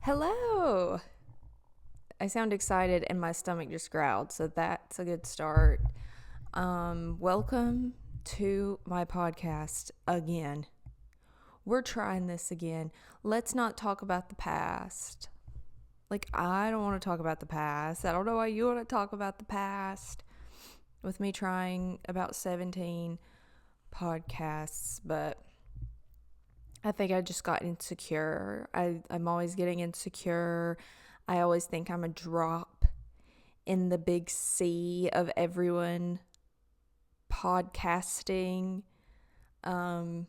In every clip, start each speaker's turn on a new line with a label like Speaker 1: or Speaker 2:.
Speaker 1: Hello. I sound excited and my stomach just growled, so that's a good start. Welcome to my podcast again. We're trying this again. Let's not talk about the past. I don't want to talk about the past. I don't know why you want to talk about the past with me trying about 17 podcasts, but I think I just got insecure. I'm always getting insecure. I always think I'm a drop in the big sea of everyone podcasting. But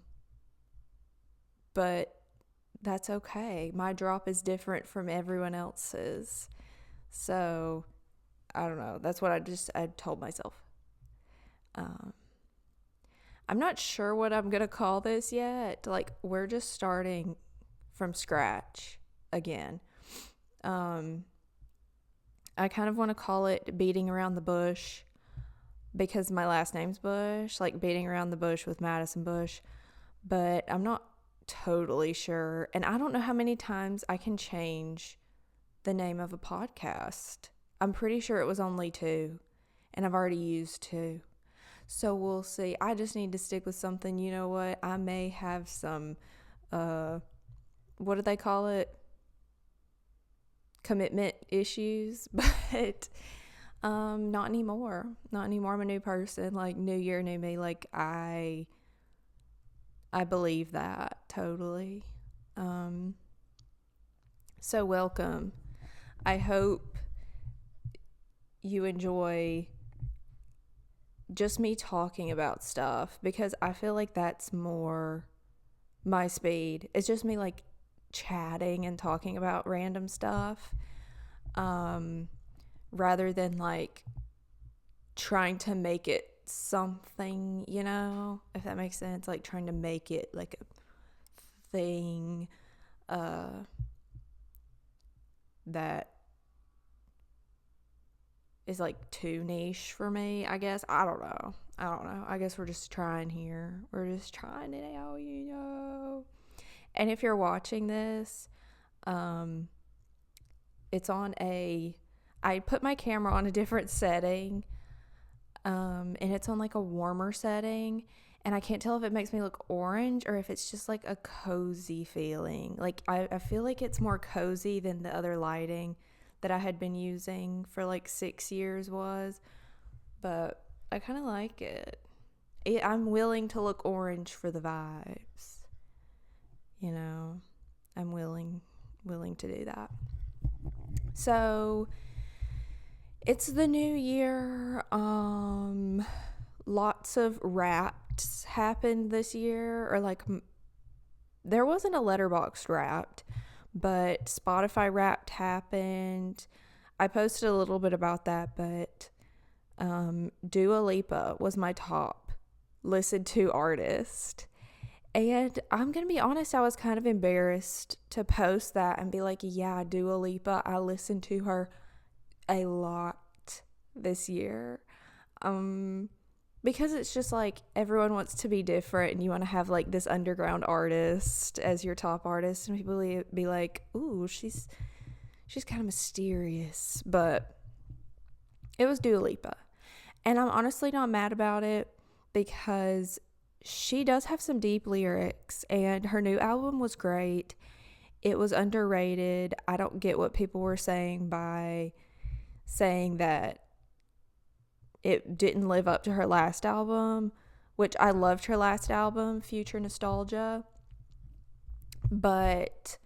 Speaker 1: that's okay. My drop is different from everyone else's. So, I don't know. That's what I told myself. I'm not sure what I'm going to call this yet. We're just starting from scratch again. I kind of want to call it beating around the bush because my last name's Bush, like beating around the bush with Madison Bush, but I'm not totally sure. And I don't know how many times I can change the name of a podcast. I'm pretty sure it was only 2, and I've already used 2. So we'll see. I just need to stick with something. You know what? I may have some, what do they call it? Commitment issues, but not anymore. Not anymore. I'm a new person. New year, new me. I believe that totally. So welcome. I hope you enjoy just me talking about stuff because I feel like that's more my speed. It's just me chatting and talking about random stuff rather than trying to make it something, if that makes sense, trying to make it a thing that is too niche for me, I guess. I don't know. I guess we're just trying here. We're just trying it out, And if you're watching this, it's on I put my camera on a different setting, and it's on a warmer setting, and I can't tell if it makes me look orange or if it's just a cozy feeling. I feel like it's more cozy than the other lighting that I had been using for 6 years was, but I kind of like it. I'm willing to look orange for the vibes. I'm willing to do that. So it's the new year. Lots of Wrapped happened this year, or there wasn't a Letterboxd Wrapped, but Spotify Wrapped happened. I posted a little bit about that, but Dua Lipa was my top listened to artist. And I'm going to be honest, I was kind of embarrassed to post that and be like, yeah, Dua Lipa, I listened to her a lot this year. Because it's just everyone wants to be different and you want to have this underground artist as your top artist, and people be like, ooh, she's kind of mysterious. But it was Dua Lipa. And I'm honestly not mad about it because she does have some deep lyrics, and her new album was great. It was underrated. I don't get what people were saying by saying that it didn't live up to her last album, which I loved her last album, Future Nostalgia. But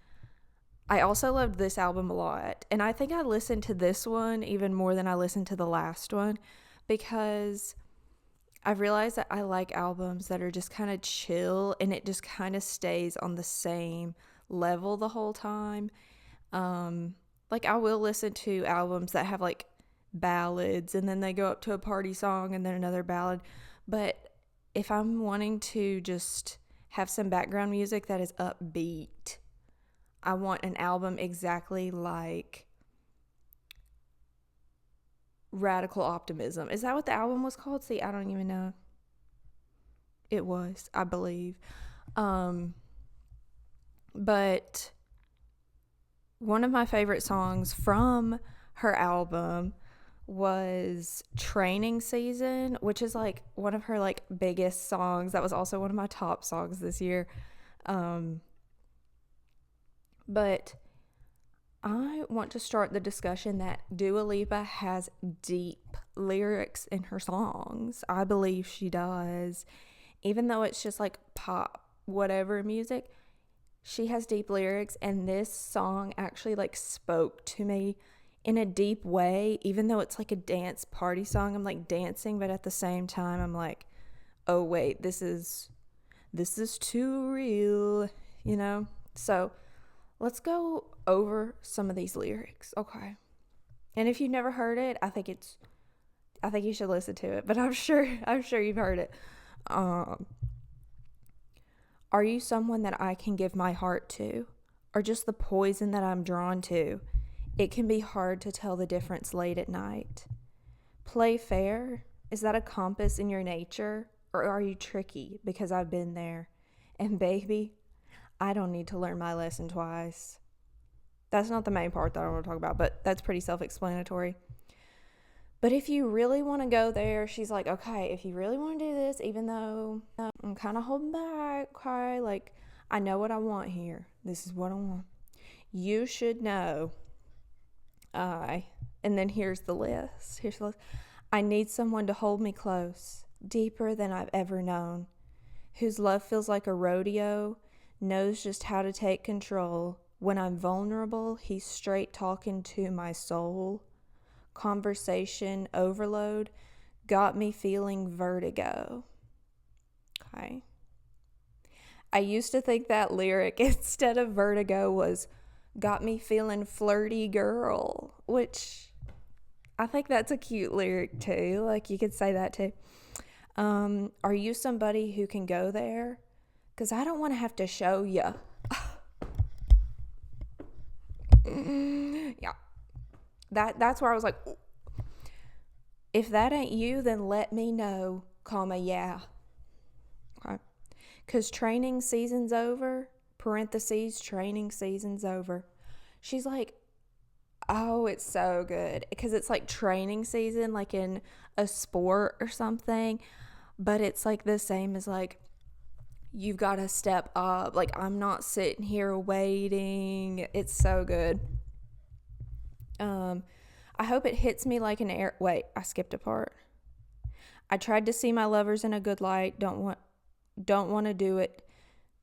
Speaker 1: I also loved this album a lot. And I think I listened to this one even more than I listened to the last one because I've realized that I like albums that are just kind of chill and it just kind of stays on the same level the whole time. I will listen to albums that have ballads and then they go up to a party song and then another ballad. But if I'm wanting to just have some background music that is upbeat, I want an album exactly like Radical Optimism. Is that what the album was called? See, I don't even know. It was, I believe. But one of my favorite songs from her album was Training Season, which is like one of her like biggest songs. That was also one of my top songs this year. But I want to start the discussion that Dua Lipa has deep lyrics in her songs. I believe she does. Even though it's just like pop, whatever music, she has deep lyrics, and this song actually like spoke to me in a deep way. Even though it's like a dance party song, I'm like dancing, but at the same time I'm like, oh wait, this is too real, you know? So let's go over some of these lyrics, okay? And if you've never heard it, I think you should listen to it, but I'm sure you've heard it. Are you someone that I can give my heart to, or just the poison that I'm drawn to? It can be hard to tell the difference late at night. Play fair? Is that a compass in your nature, or are you tricky because I've been there? And baby, I don't need to learn my lesson twice. That's not the main part that I want to talk about, but that's pretty self-explanatory. But if you really want to go there, she's like, okay, if you really want to do this, even though I'm kind of holding back, okay, like, I know what I want here. This is what I want. You should know. And then here's the list. I need someone to hold me close, deeper than I've ever known, whose love feels like a rodeo, knows just how to take control. When I'm vulnerable, he's straight talking to my soul. Conversation overload got me feeling vertigo. Okay. I used to think that lyric instead of vertigo was got me feeling flirty girl, which I think that's a cute lyric too. Like you could say that too. Are you somebody who can go there? Because I don't want to have to show you. Yeah. That's where I was like, if that ain't you, then let me know, comma, yeah. Okay. Because training season's over, parentheses, training season's over. She's like, oh, it's so good. Because it's like training season, like in a sport or something. But it's like the same as like, you've got to step up. Like, I'm not sitting here waiting. It's so good. I hope it hits me like an air. Wait, I skipped a part. I tried to see my lovers in a good light. Don't want to do it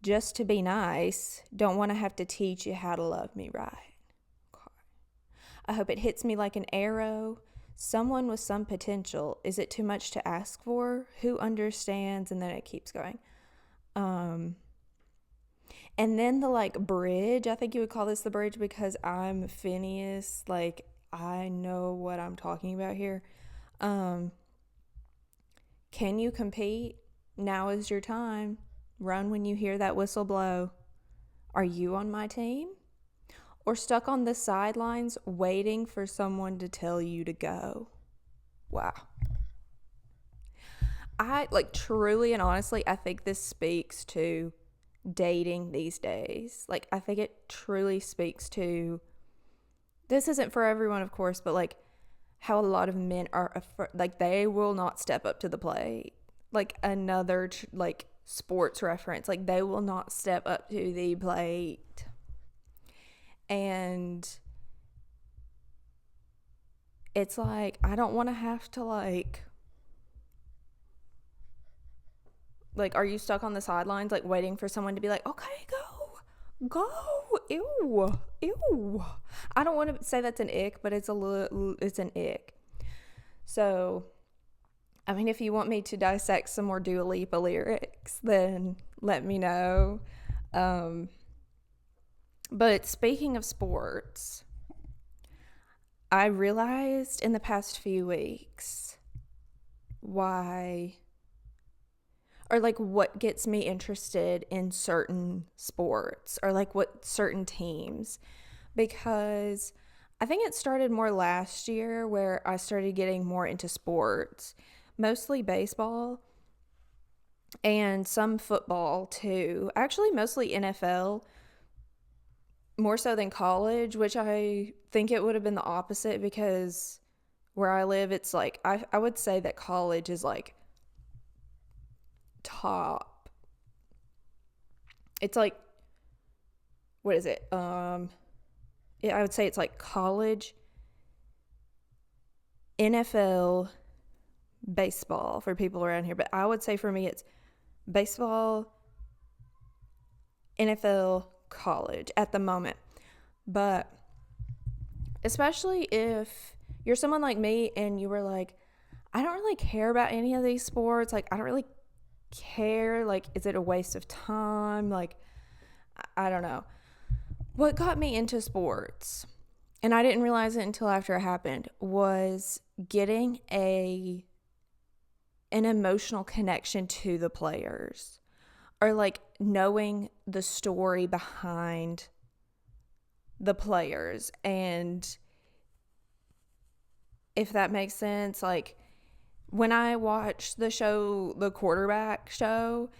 Speaker 1: just to be nice. Don't want to have to teach you how to love me right. Okay. I hope it hits me like an arrow. Someone with some potential. Is it too much to ask for? Who understands? And then it keeps going. And then the like bridge, I think you would call this the bridge because I'm Phineas. Like, I know what I'm talking about here. Can you compete? Now is your time. Run when you hear that whistle blow. Are you on my team? Or stuck on the sidelines waiting for someone to tell you to go? Wow. I like truly and honestly, I think this speaks to dating these days. Like, I think it truly speaks to, this isn't for everyone, of course, but like how a lot of men are like they will not step up to the plate. Like another like sports reference, like they will not step up to the plate. And it's like, I don't want to have to like, are you stuck on the sidelines, like waiting for someone to be like, okay, go, ew. I don't want to say that's an ick, but it's an ick. So, I mean, if you want me to dissect some more Dua Lipa lyrics, then let me know. But speaking of sports, I realized in the past few weeks why, or like what gets me interested in certain sports or like what certain teams, because I think it started more last year where I started getting more into sports, mostly baseball and some football too. Actually, mostly NFL. more so than college, which I think it would have been the opposite because where I live, it's like, I would say that college is like top. It's like, what is it? I would say it's like college, NFL, baseball for people around here. But I would say for me, it's baseball, NFL, college at the moment. But especially if you're someone like me and you were like, I don't really care about any of these sports. Like, I don't really care. Like, is it a waste of time? Like, I don't know. What got me into sports, and I didn't realize it until after it happened, was getting an emotional connection to the players, or like knowing the story behind the players. And if that makes sense, like when I watched the show, the quarterback show,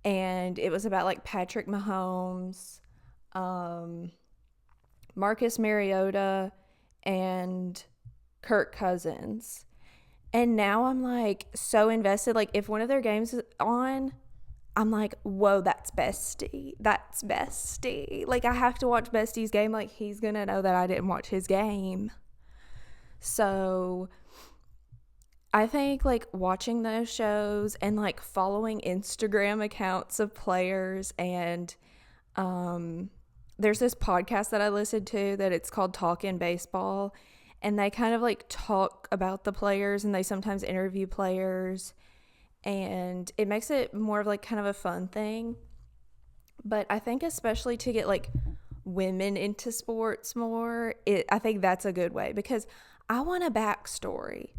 Speaker 1: and it was about like Patrick Mahomes, Marcus Mariota, and Kirk Cousins. And now I'm like so invested. Like if one of their games is on, I'm like, whoa, that's Bestie. That's Bestie. Like I have to watch Bestie's game. Like he's going to know that I didn't watch his game. So I think like watching those shows and like following Instagram accounts of players, and there's this podcast that I listened to that it's called Talkin' Baseball, and they kind of like talk about the players and they sometimes interview players, and it makes it more of like kind of a fun thing. But I think especially to get like women into sports more, I think that's a good way because I want a backstory.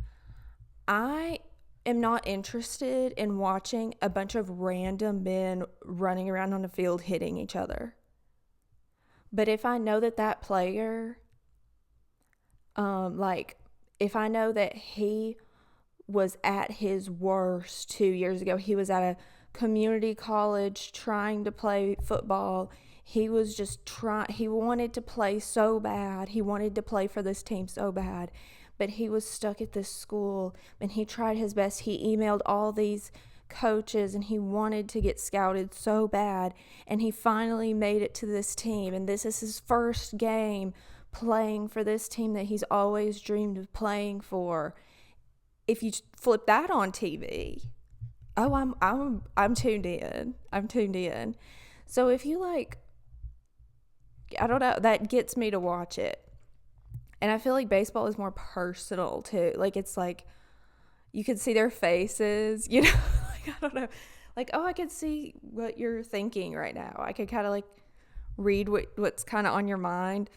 Speaker 1: I am not interested in watching a bunch of random men running around on the field hitting each other. But if I know that player, like if I know that he was at his worst 2 years ago, he was at a community college trying to play football. He was just he wanted to play so bad. He wanted to play for this team so bad, but he was stuck at this school and he tried his best. He emailed all these coaches and he wanted to get scouted so bad, and he finally made it to this team, and this is his first game playing for this team that he's always dreamed of playing for. If you flip that on TV, oh, I'm tuned in. I'm tuned in. So if you like, I don't know, that gets me to watch it. And I feel like baseball is more personal too. Like it's like you can see their faces, you know. Like I don't know. Like, oh, I can see what you're thinking right now. I could kind of like read what's kind of on your mind,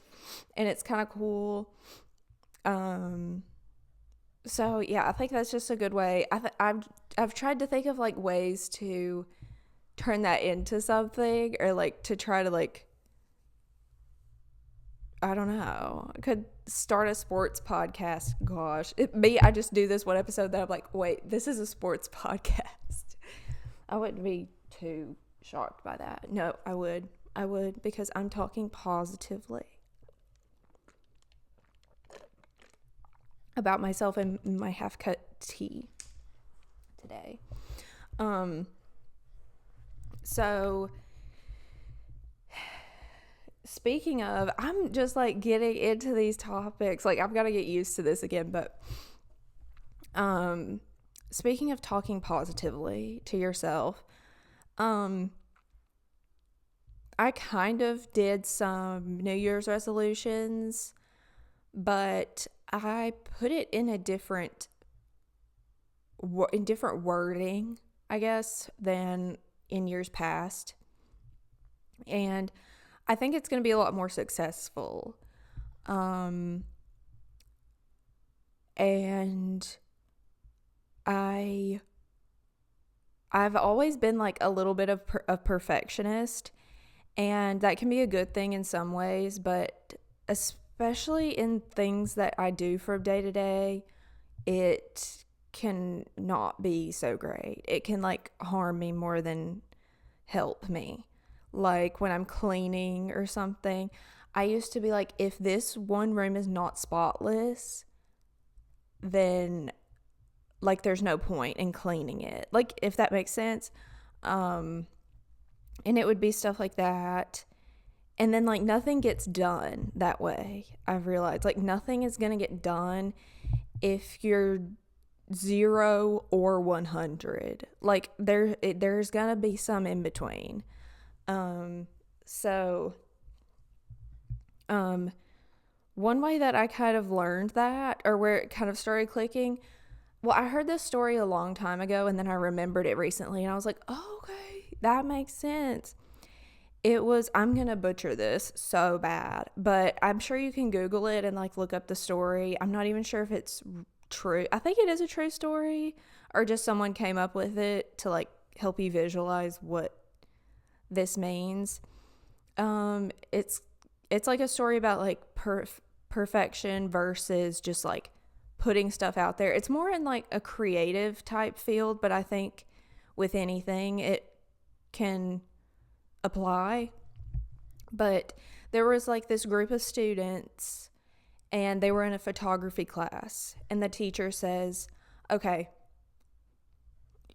Speaker 1: and it's kind of cool. So yeah, I think that's just a good way. I've tried to think of like ways to turn that into something, or like to try to like, I don't know. I could start a sports podcast. Gosh, I just do this one episode that I'm like, wait, this is a sports podcast. I wouldn't be too shocked by that. No, I would because I'm talking positively about myself and my half-cut tea today. So speaking of, I'm just like getting into these topics. Like I've got to get used to this again, but speaking of talking positively to yourself, I kind of did some New Year's resolutions, but I put it in a different wording, I guess, than in years past. And I think it's going to be a lot more successful. And I've always been like a little bit of a perfectionist, and that can be a good thing in some ways, but especially in things that I do from day to day, it can not be so great. It can like harm me more than help me. Like when I'm cleaning or something, I used to be like, if this one room is not spotless, then like there's no point in cleaning it. Like, if that makes sense. And it would be stuff like that. And then like nothing gets done that way. I've realized like nothing is going to get done if you're 0 or 100. Like there's going to be some in between. So one way that I kind of learned that, or where it kind of started clicking, well, I heard this story a long time ago and then I remembered it recently and I was like, oh, okay, that makes sense. It was, I'm going to butcher this so bad, but I'm sure you can Google it and like look up the story. I'm not even sure if it's true. I think it is a true story, or just someone came up with it to like help you visualize what this means. It's like a story about like perfection versus just like putting stuff out there. It's more in like a creative type field, but I think with anything it can apply. But there was like this group of students and they were in a photography class, and the teacher says, okay,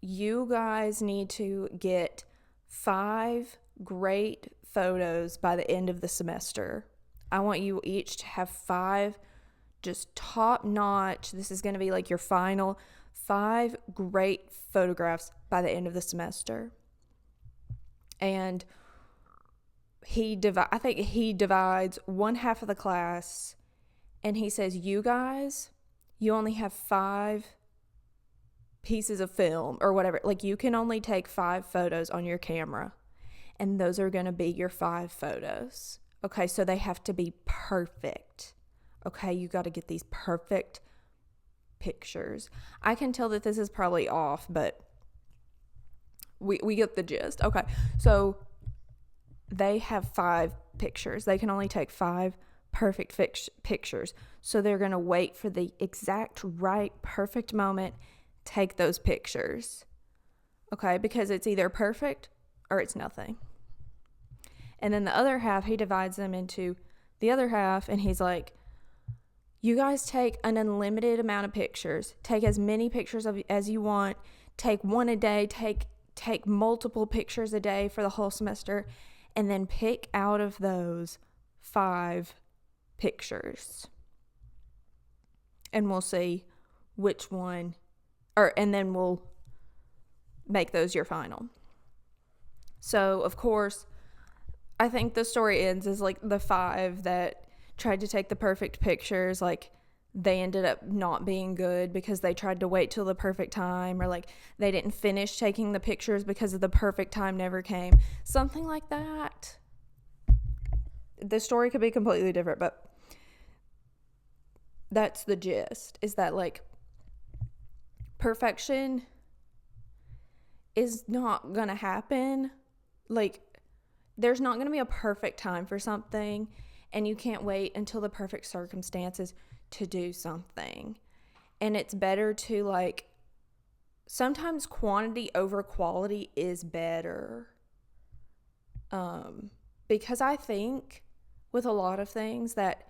Speaker 1: you guys need to get 5 great photos by the end of the semester. I want you each to have 5 just top notch. This is going to be like your final 5 great photographs by the end of the semester. And I think he divides one half of the class and he says, you guys, you only have 5 pieces of film or whatever. Like you can only take 5 photos on your camera, and those are going to be your 5 photos. Okay, so they have to be perfect. Okay, you got to get these perfect pictures. I can tell that this is probably off, but we get the gist. Okay, so they have 5 pictures. They can only take 5 perfect pictures. So they're going to wait for the exact right perfect moment, take those pictures. Okay, because it's either perfect or it's nothing. And then the other half, he divides them into the other half, and he's like, you guys take an unlimited amount of pictures. Take as many pictures as you want. Take one a day. Take multiple pictures a day for the whole semester, and then pick out of those 5 pictures. And we'll see which one, and then we'll make those your final. So, of course, I think the story ends as like the 5 that tried to take the perfect pictures, like they ended up not being good because they tried to wait till the perfect time, or like they didn't finish taking the pictures because of the perfect time never came. Something like that. The story could be completely different, but that's the gist, is that like perfection is not gonna happen. Like there's not gonna be a perfect time for something, and you can't wait until the perfect circumstances to do something. And it's better to like, sometimes quantity over quality is better. Because I think with a lot of things that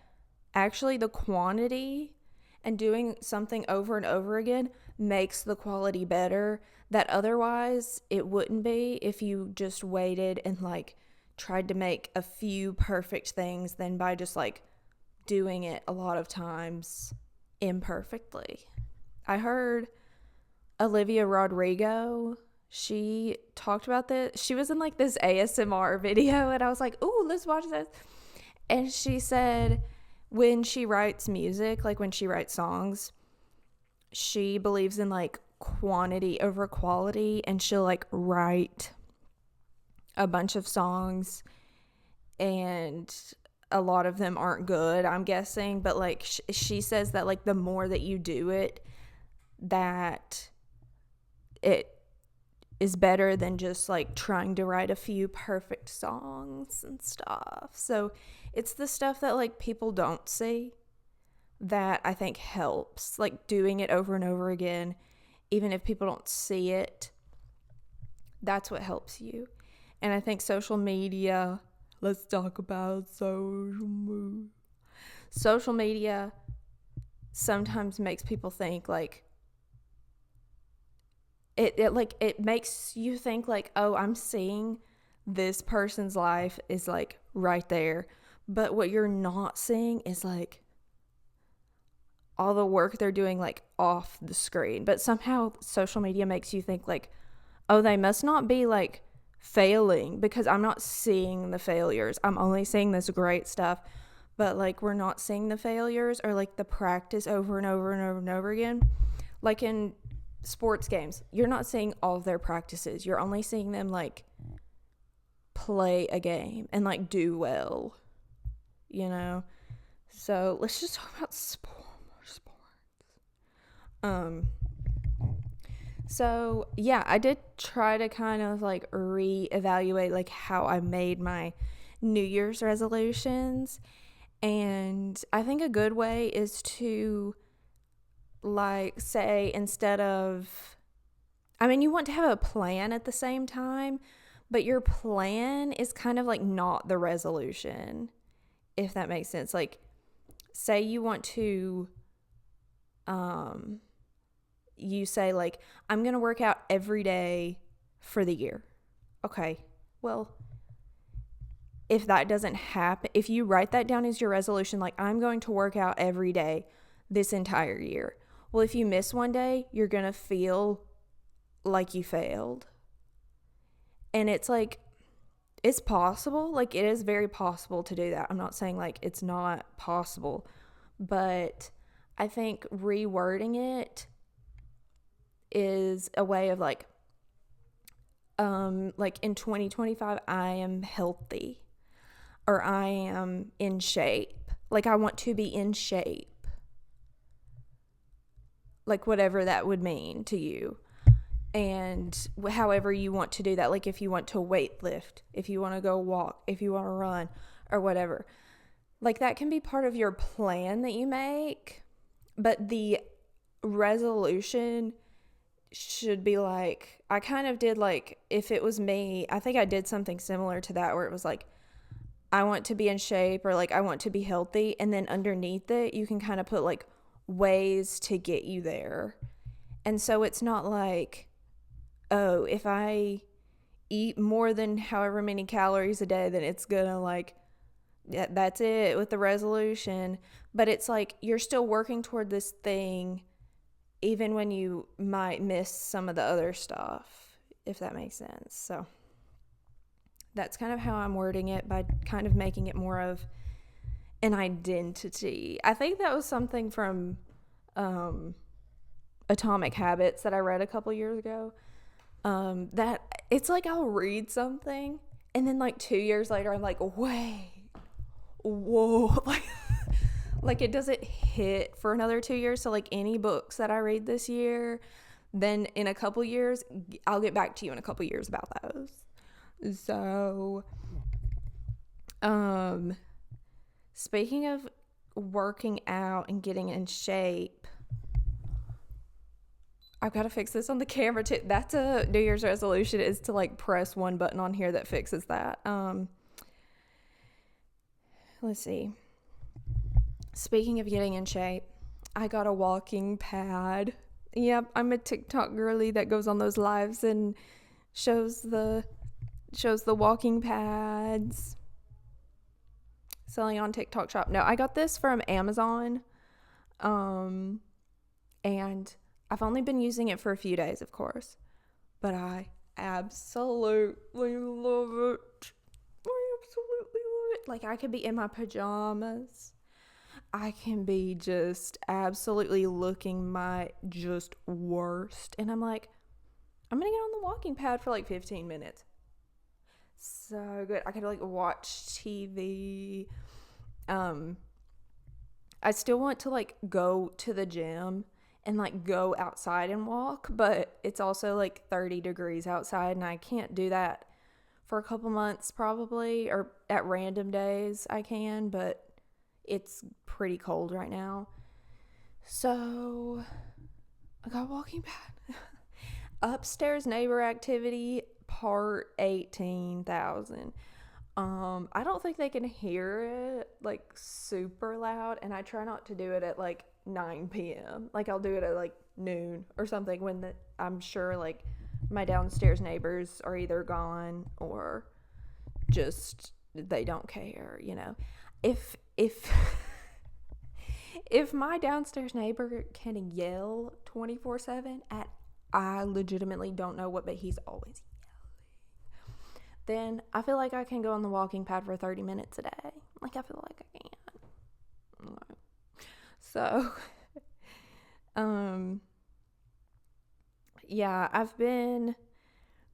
Speaker 1: actually the quantity and doing something over and over again makes the quality better, that otherwise it wouldn't be if you just waited and like tried to make a few perfect things than by just like doing it a lot of times imperfectly. I heard Olivia Rodrigo, she talked about this. She was in like this ASMR video, and I was like, ooh, let's watch this. And she said when she writes music, like when she writes songs, she believes in like quantity over quality, and she'll like write a bunch of songs, and a lot of them aren't good, I'm guessing, but like she says that like the more that you do it, that it is better than just like trying to write a few perfect songs and stuff. So it's the stuff that like people don't see that I think helps, like doing it over and over again, even if people don't see it. That's what helps you. And I think social media Let's talk about social media. Social media sometimes makes people think like it makes you think like, oh, I'm seeing this person's life is like right there, but what you're not seeing is like all the work they're doing like off the screen. But somehow social media makes you think like, oh, they must not be like failing because I'm not seeing the failures. I'm only seeing this great stuff. But like we're not seeing the failures or like the practice over and over and over and over again. Like in sports games, you're not seeing all of their practices. You're only seeing them like play a game and like do well, you know? So let's just talk about sports. So yeah, I did try to kind of like reevaluate like how I made my New Year's resolutions. And I think a good way is to like say instead of, I mean, you want to have a plan at the same time, but your plan is kind of like not the resolution, if that makes sense. Like, say you want to, you say, like, I'm going to work out every day for the year. Okay, well, if that doesn't happen, if you write that down as your resolution, like, I'm going to work out every day this entire year. Well, if you miss one day, you're going to feel like you failed. And it's like, it's possible. Like, it is very possible to do that. I'm not saying like it's not possible, but I think rewording it is a way of like in 2025, I am healthy or I am in shape. Like, I want to be in shape. Like, whatever that would mean to you. And however you want to do that, like if you want to weight lift, if you want to go walk, if you want to run or whatever, like that can be part of your plan that you make, but the resolution should be like, I kind of did like, if it was me, I think I did something similar to that where it was like, I want to be in shape or like I want to be healthy, and then underneath it you can kind of put like ways to get you there. And so it's not like, oh, if I eat more than however many calories a day, then it's gonna like, yeah, that's it with the resolution. But it's like you're still working toward this thing even when you might miss some of the other stuff, if that makes sense. So that's kind of how I'm wording it, by kind of making it more of an identity. I think that was something from Atomic Habits that I read a couple years ago. That it's like I'll read something and then like 2 years later I'm like, wait, whoa, like it doesn't hit for another 2 years. So like any books that I read this year, then in a couple years I'll get back to you in a couple years about those. So speaking of working out and getting in shape, I've got to fix this on the camera too. That's a New Year's resolution, is to like press one button on here that fixes that. Let's see. Speaking of getting in shape, I got a walking pad. Yep, I'm a TikTok girly that goes on those lives and shows the walking pads. Selling on TikTok shop. No, I got this from Amazon. And I've only been using it for a few days, of course, but I absolutely love it. I absolutely love it. Like, I could be in my pajamas. I can be just absolutely looking my just worst. And I'm like, I'm going to get on the walking pad for like 15 minutes. So good. I could like watch TV. I still want to like go to the gym and like go outside and walk, but it's also like 30 degrees outside and I can't do that for a couple months probably, or at random days I can, but it's pretty cold right now. So I got a walking pad. Upstairs neighbor activity part 18,000. I don't think they can hear it like super loud, and I try not to do it at like 9 p.m. Like I'll do it at like noon or something when I'm sure like my downstairs neighbors are either gone or just they don't care, you know. If if my downstairs neighbor can yell 24/7 at, I legitimately don't know what, but he's always yelling, then I feel like I can go on the walking pad for 30 minutes a day. Like I feel like I can. So yeah, I've been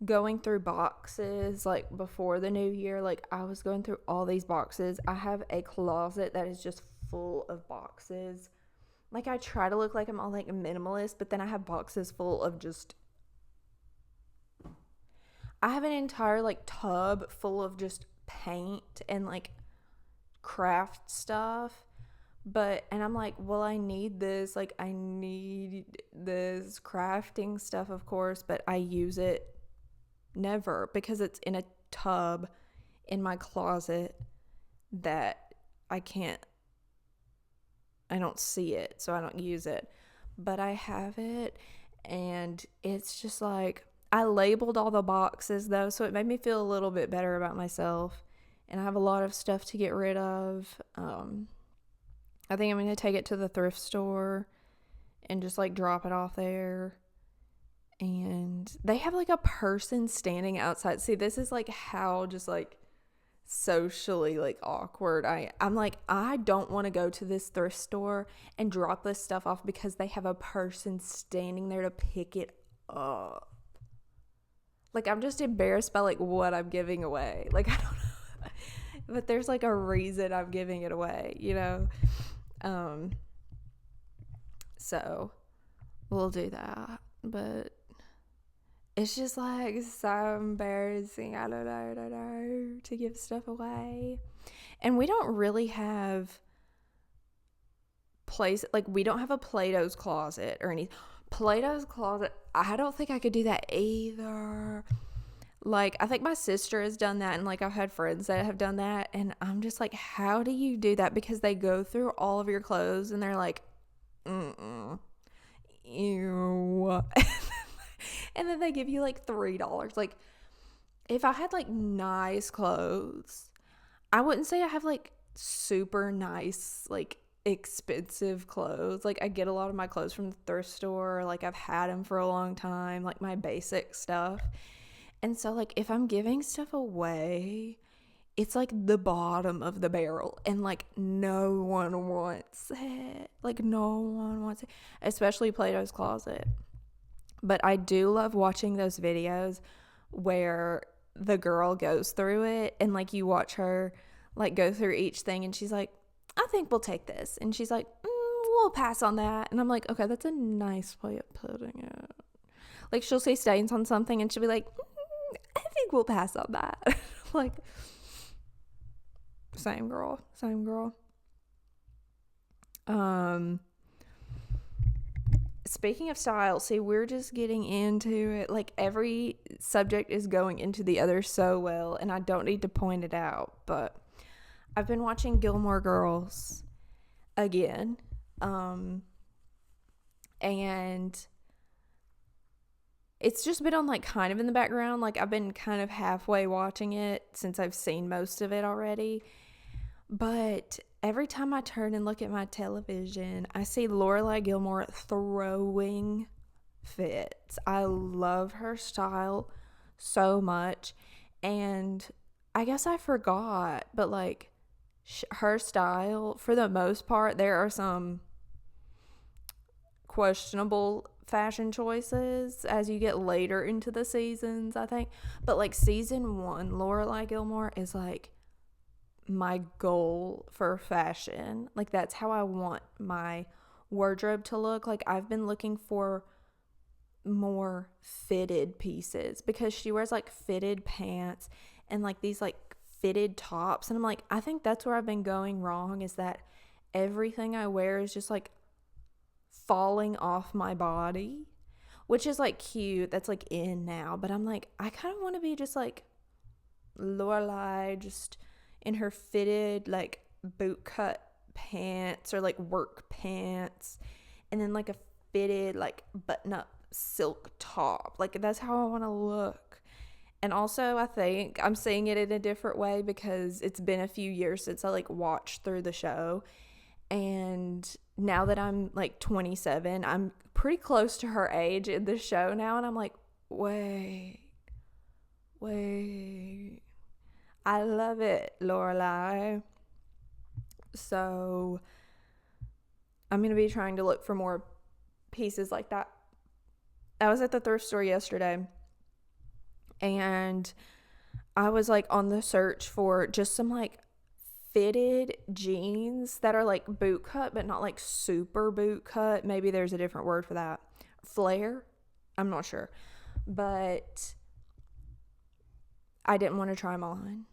Speaker 1: going through boxes like before the new year. Like I was going through all these boxes. I have a closet that is just full of boxes. Like I try to look like I'm all like minimalist, but then I have boxes full of just, I have an entire like tub full of just paint and like craft stuff. And I'm like, well, I need this. Like, I need this crafting stuff, of course, but I use it never because it's in a tub in my closet that I don't see it, so I don't use it. But I have it, and it's just like, I labeled all the boxes though, so it made me feel a little bit better about myself. And I have a lot of stuff to get rid of. I think I'm going to take it to the thrift store and just like drop it off there. And they have like a person standing outside. See, this is like how just like socially like awkward I'm like, I don't want to go to this thrift store and drop this stuff off because they have a person standing there to pick it up. Like I'm just embarrassed by like what I'm giving away. Like I don't know. But there's like a reason I'm giving it away, you know? So we'll do that, but it's just like so embarrassing. I don't know, to give stuff away. And we don't really have we don't have a Plato's closet or anything. Plato's closet, I don't think I could do that either. Like, I think my sister has done that, and like I've had friends that have done that, and I'm just like, how do you do that? Because they go through all of your clothes and they're like, ew. And then they give you like $3. Like, if I had like nice clothes, I wouldn't say I have like super nice, like expensive clothes. Like, I get a lot of my clothes from the thrift store. Like, I've had them for a long time, like my basic stuff. And so, like, if I'm giving stuff away, it's like the bottom of the barrel, and like no one wants it. Like, no one wants it, especially Plato's Closet. But I do love watching those videos where the girl goes through it, and like you watch her like go through each thing, and she's like, I think we'll take this. And she's like, we'll pass on that. And I'm like, okay, that's a nice way of putting it. Like, she'll see stains on something, and she'll be like, I think we'll pass on that. Like, same girl. Speaking of style, see, we're just getting into it. Like, every subject is going into the other so well, and I don't need to point it out, but I've been watching Gilmore Girls again. And it's just been on like kind of in the background. Like, I've been kind of halfway watching it since I've seen most of it already. But every time I turn and look at my television, I see Lorelai Gilmore throwing fits. I love her style so much. And I guess I forgot, but like her style, for the most part, there are some questionable fashion choices as you get later into the seasons, I think. But like season 1, Lorelai Gilmore is like my goal for fashion. Like, that's how I want my wardrobe to look. Like, I've been looking for more fitted pieces because she wears like fitted pants and like these like fitted tops, and I'm like, I think that's where I've been going wrong, is that everything I wear is just like falling off my body, which is like cute. That's like in now, but I'm like, I kind of want to be just like Lorelai just in her fitted like boot cut pants or like work pants, and then like a fitted like button up silk top. Like that's how I want to look. And also I think I'm seeing it in a different way because it's been a few years since I like watched through the show, and now that I'm like 27, I'm pretty close to her age in the show now, and I'm like, wait, I love it, Lorelai. So I'm going to be trying to look for more pieces like that. I was at the thrift store yesterday, and I was like on the search for just some like fitted jeans that are like boot cut but not like super boot cut. Maybe there's a different word for that. Flare? I'm not sure. But I didn't want to try them on.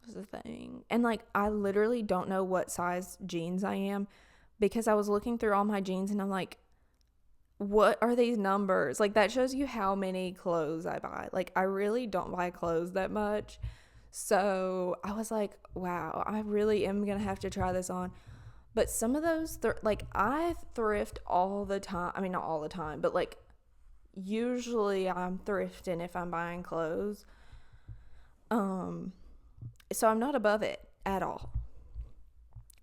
Speaker 1: Was the thing. And like I literally don't know what size jeans I am because I was looking through all my jeans and I'm like, what are these numbers? Like that shows you how many clothes I buy. Like I really don't buy clothes that much. So I was like, wow, I really am going to have to try this on. But some of those, like I thrift all the time. I mean, not all the time, but like usually I'm thrifting if I'm buying clothes. So I'm not above it at all.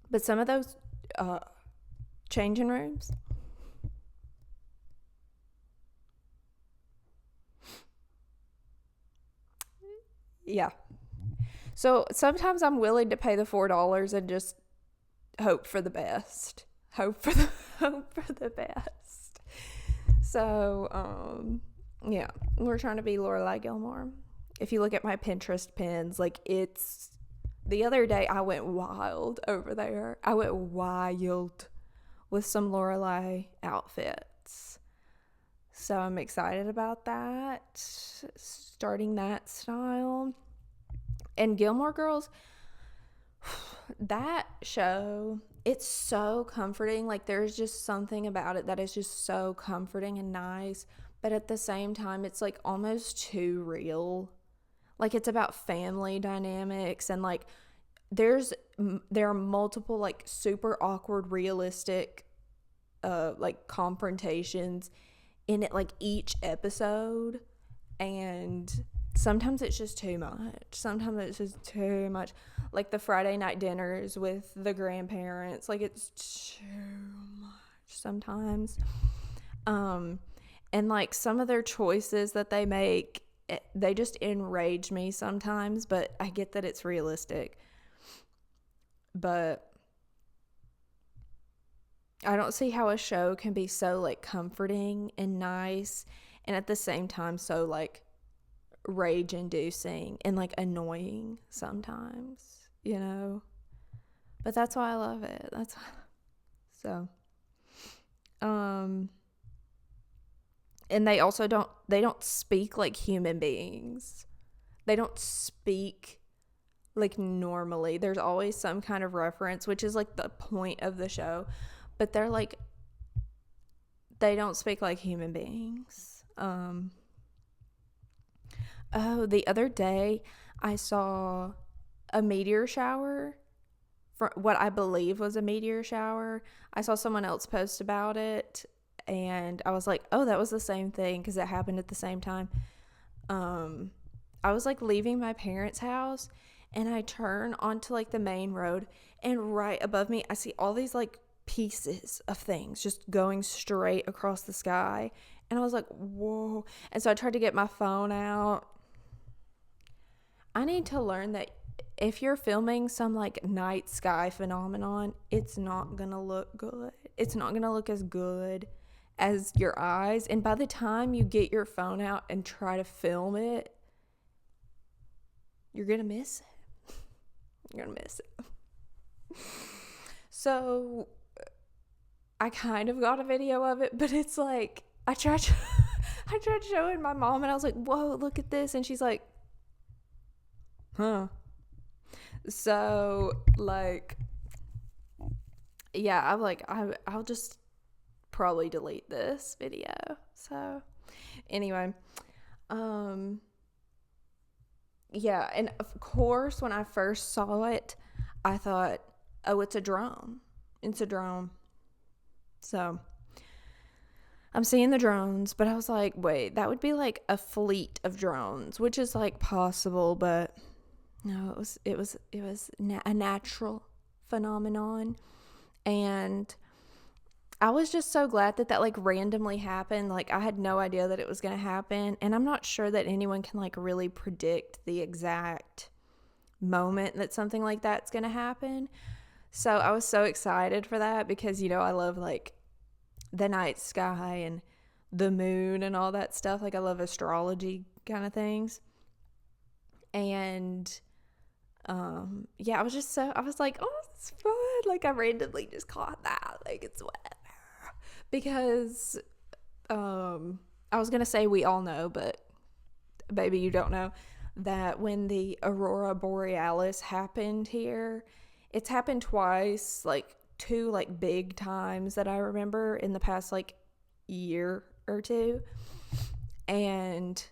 Speaker 1: But some of those changing rooms, yeah. So sometimes I'm willing to pay the $4 and just hope for the best. Hope for the best. So yeah, we're trying to be Lorelai Gilmore. If you look at my Pinterest pins, like it's the other day I went wild over there. I went wild with some Lorelai outfits. So I'm excited about that. Starting that style. And Gilmore Girls, that show, it's so comforting. Like there's just something about it that is just so comforting and nice. But at the same time, it's like almost too real. Like it's about family dynamics and like there are multiple like super awkward realistic like confrontations in it, like each episode, and sometimes it's just too much. Like the Friday night dinners with the grandparents, like it's too much sometimes. And like some of their choices that they make, they just enrage me sometimes, but I get that it's realistic. But I don't see how a show can be so like comforting and nice and at the same time so like rage inducing and like annoying sometimes, you know? But that's why I love it. That's why. So and they also don't speak like human beings. They don't speak like normally. There's always some kind of reference, which is like the point of the show, but they don't speak like human beings. The other day I saw a meteor shower, for what I believe was a meteor shower. I saw someone else post about it and I was like, oh, that was the same thing because it happened at the same time. I was like leaving my parents' house and I turn onto like the main road, and right above me I see all these like pieces of things just going straight across the sky, and I was like, whoa. And so I tried to get my phone out. I need to learn that if you're filming some like night sky phenomenon, it's not gonna look good. It's not gonna look as good as your eyes, and by the time you get your phone out and try to film it, you're gonna miss it. You're gonna miss it. So I kind of got a video of it, but it's like I tried showing my mom and I was like, whoa, look at this, and she's like, huh. So like, yeah, I'm like, I'll just probably delete this video. So anyway, Yeah, and of course, when I first saw it, I thought, oh, it's a drone. It's a drone. So I'm seeing the drones, but I was like, wait, that would be like a fleet of drones, which is like possible, but no, it was a natural phenomenon. And I was just so glad that that like randomly happened. Like I had no idea that it was going to happen, and I'm not sure that anyone can like really predict the exact moment that something like that's going to happen. So I was so excited for that because I love like the night sky and the moon and all that stuff. Like I love astrology kind of things. And yeah, I was like, oh, it's fun. Like I randomly just caught that. Like it's whatever. Because I was gonna say we all know, but maybe you don't know that when the aurora borealis happened here, it's happened twice, like two like big times that I remember in the past like year or two. And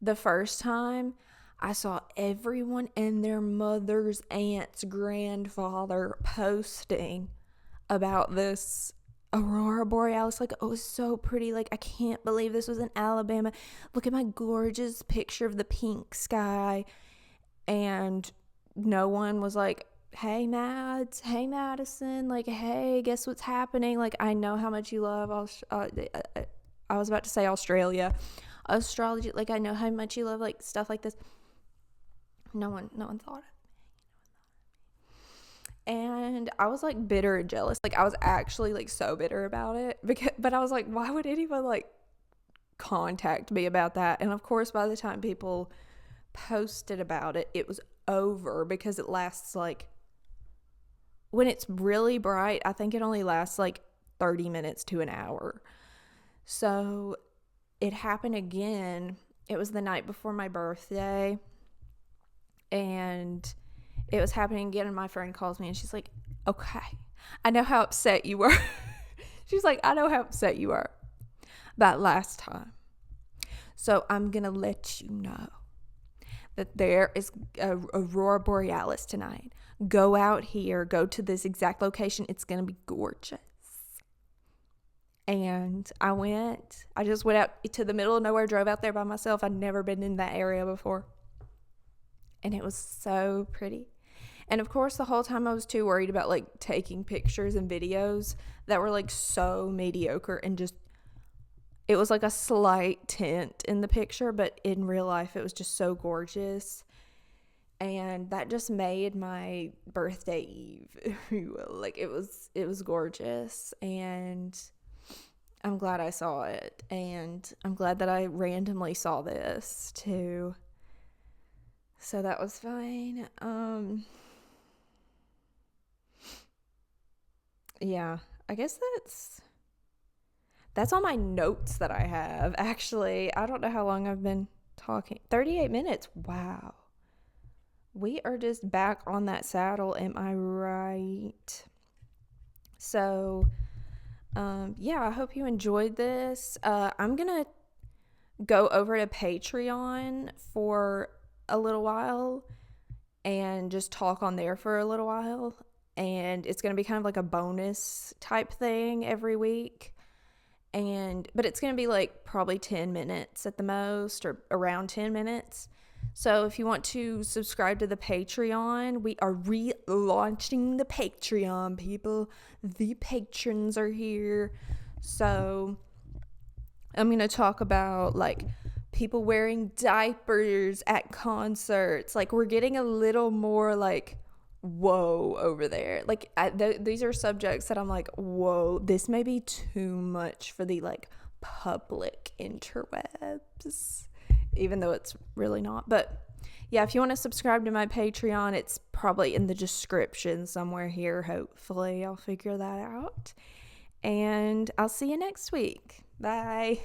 Speaker 1: the first time I saw everyone and their mother's aunt's grandfather posting about this aurora borealis. Like, oh, it was so pretty. Like, I can't believe this was in Alabama. Look at my gorgeous picture of the pink sky. And no one was like, hey Mads, hey Madison, like, hey, guess what's happening? Like, I know how much you love I was about to say Australia, astrology. Like, I know how much you love like stuff like this. No one thought of it. And I was like bitter and jealous. Like I was actually like so bitter about it but I was like, why would anyone like contact me about that? And of course, by the time people posted about it, it was over because it lasts like, when it's really bright, I think it only lasts like 30 minutes to an hour. So it happened again. It was the night before my birthday, and it was happening again, and my friend calls me and she's like, okay, I know how upset you were. She's like, I know how upset you were that last time. So I'm going to let you know that there is a aurora borealis tonight. Go out here, go to this exact location. It's going to be gorgeous. And I just went out to the middle of nowhere, drove out there by myself. I'd never been in that area before. And it was so pretty. And of course, the whole time I was too worried about like taking pictures and videos that were like so mediocre, and just, it was like a slight tint in the picture, but in real life it was just so gorgeous. And that just made my birthday eve, if you will. Like it was gorgeous, and I'm glad I saw it, and I'm glad that I randomly saw this too. So that was fine. Yeah, I guess that's all my notes that I have. Actually, I don't know how long I've been talking. 38 minutes. Wow. We are just back on that saddle, am I right? So, yeah, I hope you enjoyed this. I'm going to go over to Patreon for a little while and just talk on there for a little while. And it's going to be kind of like a bonus type thing every week. But it's going to be like probably 10 minutes at the most, or around 10 minutes. So if you want to subscribe to the Patreon, we are relaunching the Patreon, people. The patrons are here. So I'm going to talk about like people wearing diapers at concerts. Like we're getting a little more like, whoa, over there. Like these are subjects that I'm like, whoa, this may be too much for the like public interwebs, even though it's really not. But yeah, if you want to subscribe to my Patreon, it's probably in the description somewhere here. Hopefully I'll figure that out, and I'll see you next week. Bye.